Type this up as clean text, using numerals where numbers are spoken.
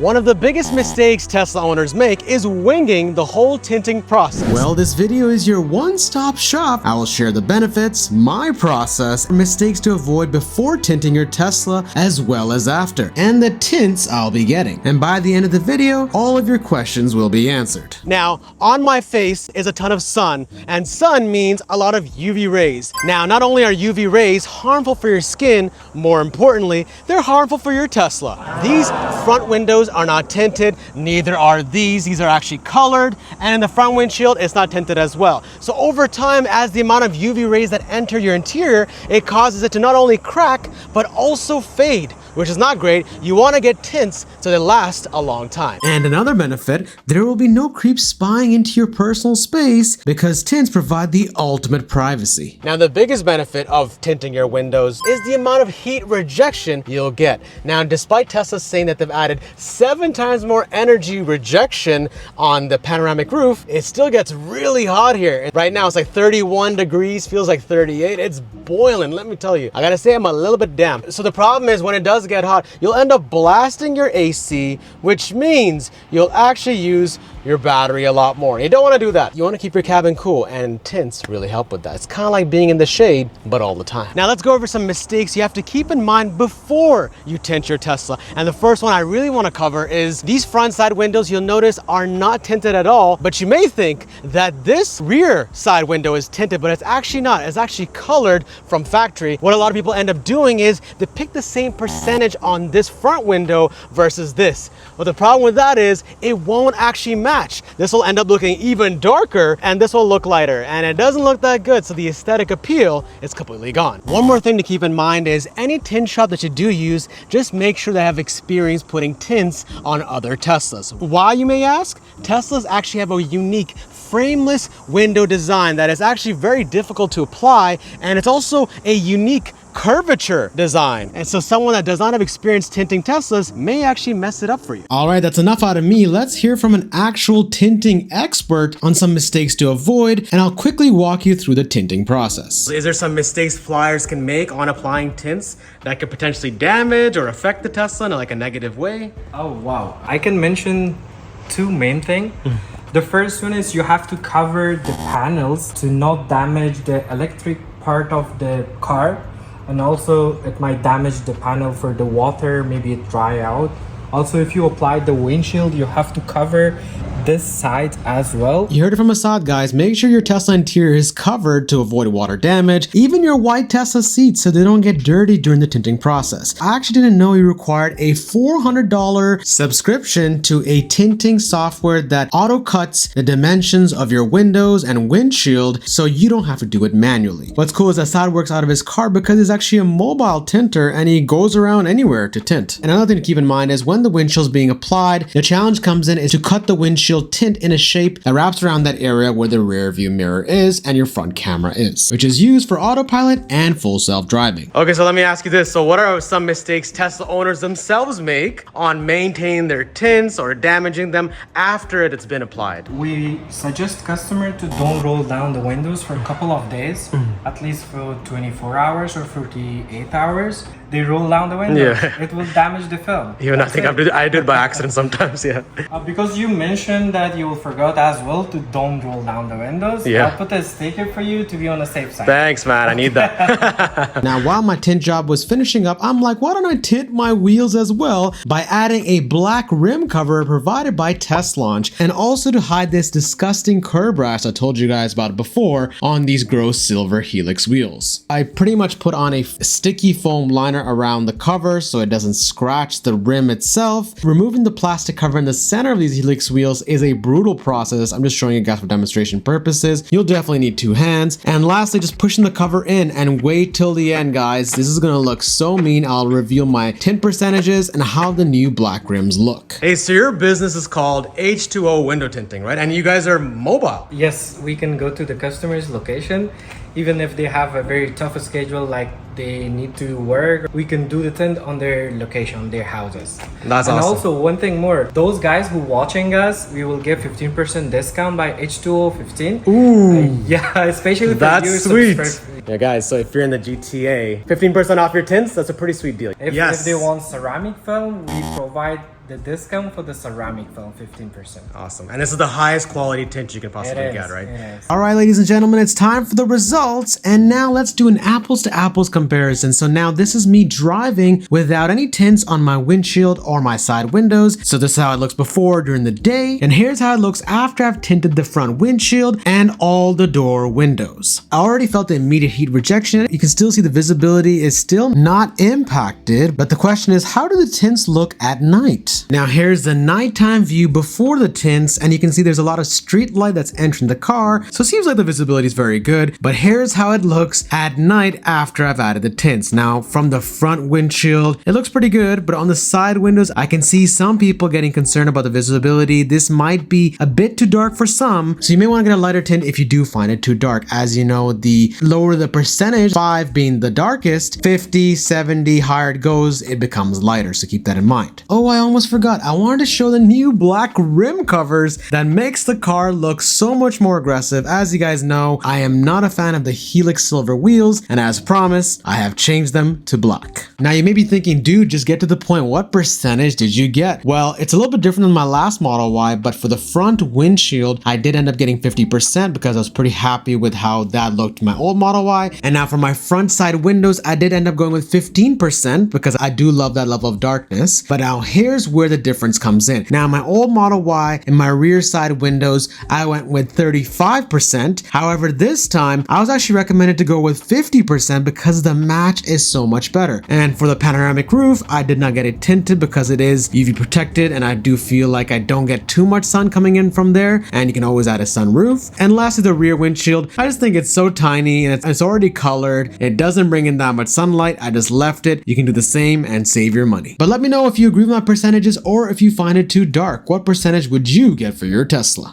One of the biggest mistakes Tesla owners make is winging the whole tinting process. Well, this video is your one-stop shop. I will share the benefits, my process, mistakes to avoid before tinting your Tesla as well as after, and the tints I'll be getting. And by the end of the video, all of your questions will be answered. Now, on my face is a ton of sun, and sun means a lot of UV rays. Now, not only are UV rays harmful for your skin, more importantly, they're harmful for your Tesla. These front windows are not tinted, neither are these. These are actually colored, and in the front windshield, it's not tinted as well. So over time, as the amount of UV rays that enter your interior, it causes it to not only crack, but also fade, which is not great. You want to get tints so they last a long time. And another benefit, there will be no creeps spying into your personal space because tints provide the ultimate privacy. Now, the biggest benefit of tinting your windows is the amount of heat rejection you'll get. Now, despite Tesla saying that they've added 7 times more energy rejection on the panoramic roof, it still gets really hot here. And right now, it's like 31 degrees, feels like 38. It's boiling, let me tell you. I gotta say, I'm a little bit damp. So the problem is when it does get hot, you'll end up blasting your AC, which means you'll actually use your battery a lot more. You don't want to do that. You want to keep your cabin cool, and tints really help with that. It's kind of like being in the shade, but all the time. Now let's go over some mistakes you have to keep in mind before you tint your Tesla. And the first one I really want to cover is these front side windows, you'll notice, are not tinted at all, but you may think that this rear side window is tinted, but it's actually not. It's actually colored from factory. What a lot of people end up doing is they pick the same percentage on this front window versus this. Well, the problem with that is it won't actually match. This will end up looking even darker, and this will look lighter, and it doesn't look that good, so the aesthetic appeal is completely gone. One more thing to keep in mind is any tint shop that you do use, just make sure they have experience putting tints on other Teslas. Why, you may ask? Teslas actually have a unique frameless window design that is actually very difficult to apply, and it's also a unique curvature design. And so someone that does not have experience tinting Teslas may actually mess it up for you. All right, that's enough out of me. Let's hear from an actual tinting expert on some mistakes to avoid, and I'll quickly walk you through the tinting process. Is there some mistakes flyers can make on applying tints that could potentially damage or affect the Tesla in like a negative way? Oh, wow. I can mention 2 main things. The first one is you have to cover the panels to not damage the electric part of the car. And also it might damage the panel for the water, maybe it dry out. Also, if you apply the windshield, you have to cover this side as well. You heard it from Assad, guys. Make sure your Tesla interior is covered to avoid water damage, even your white Tesla seats so they don't get dirty during the tinting process. I actually didn't know you required a $400 subscription to a tinting software that auto cuts the dimensions of your windows and windshield so you don't have to do it manually. What's cool is Assad works out of his car because he's actually a mobile tinter and he goes around anywhere to tint. And another thing to keep in mind is when the windshield is being applied, the challenge comes in is to cut the windshield tint in a shape that wraps around that area where the rear view mirror is and your front camera is, which is used for autopilot and full self-driving. Okay, so let me ask you this. So what are some mistakes Tesla owners themselves make on maintaining their tints or damaging them after it's been applied? We suggest customer to don't roll down the windows for a couple of days, at least for 24 hours or 48 hours. They roll down the window. Yeah. It will damage the film. Even I think I do it by accident sometimes, yeah. Because you mentioned that you forgot as well to don't roll down the windows. Yeah. I'll put a sticker for you to be on the safe side. Thanks, man. I need that. Now, while my tint job was finishing up, I'm like, why don't I tint my wheels as well by adding a black rim cover provided by Teslaunch, and also to hide this disgusting curb rash I told you guys about before on these gross silver Helix wheels. I pretty much put on a sticky foam liner around the cover so it doesn't scratch the rim itself. Removing the plastic cover in the center of these Helix wheels is a brutal process. I'm just showing you guys for demonstration purposes. You'll definitely need 2 hands. And lastly, just pushing the cover in and wait till the end, guys. This is gonna look so mean. I'll reveal my tint percentages and how the new black rims look. Hey, so your business is called H2O Window Tinting, right? And you guys are mobile. Yes, we can go to the customer's location. Even if they have a very tough schedule, like they need to work, we can do the tint on their location, their houses. That's and awesome. Also, one thing more, those guys who watching us, we will give 15% discount by H2O15. Ooh. Yeah, especially for that's you. Sweet. Yeah, guys, so if you're in the GTA, 15% off your tints, that's a pretty sweet deal. If they want ceramic film, we provide the discount for the ceramic film, 15%. Awesome. And this is the highest quality tint you can possibly get, right? It is. All right, ladies and gentlemen, it's time for the results. And now let's do an apples to apples comparison. So now this is me driving without any tints on my windshield or my side windows. So this is how it looks before during the day. And here's how it looks after I've tinted the front windshield and all the door windows. I already felt the immediate heat rejection. You can still see the visibility is still not impacted. But the question is, how do the tints look at night? Now here's the nighttime view before the tints, and you can see there's a lot of street light that's entering the car, so it seems like the visibility is very good. But here's how it looks at night after I've added the tints. Now from the front windshield, it looks pretty good, but on the side windows, I can see some people getting concerned about the visibility. This might be a bit too dark for some, so you may want to get a lighter tint if you do find it too dark. As you know, the lower the percentage, 5 being the darkest, 50, 70, higher it goes, it becomes lighter, so keep that in mind. Oh, I almost forgot. I wanted to show the new black rim covers that makes the car look so much more aggressive. As you guys know, I am not a fan of the Helix silver wheels, and as promised, I have changed them to black. Now you may be thinking, dude, just get to the point. What percentage did you get? Well, it's a little bit different than my last Model Y, but for the front windshield, I did end up getting 50% because I was pretty happy with how that looked in my old Model Y. And now for my front side windows, I did end up going with 15% because I do love that level of darkness. But now here's where the difference comes in. Now my old Model Y in my rear side windows, I went with 35%. However, this time I was actually recommended to go with 50% because the match is so much better. And for the panoramic roof, I did not get it tinted because it is UV protected, and I do feel like I don't get too much sun coming in from there, and you can always add a sunroof. And lastly, the rear windshield, I just think it's so tiny and it's already colored. It doesn't bring in that much sunlight. I just left it. You can do the same and save your money. But let me know if you agree with my percentages or if you find it too dark. What percentage would you get for your Tesla?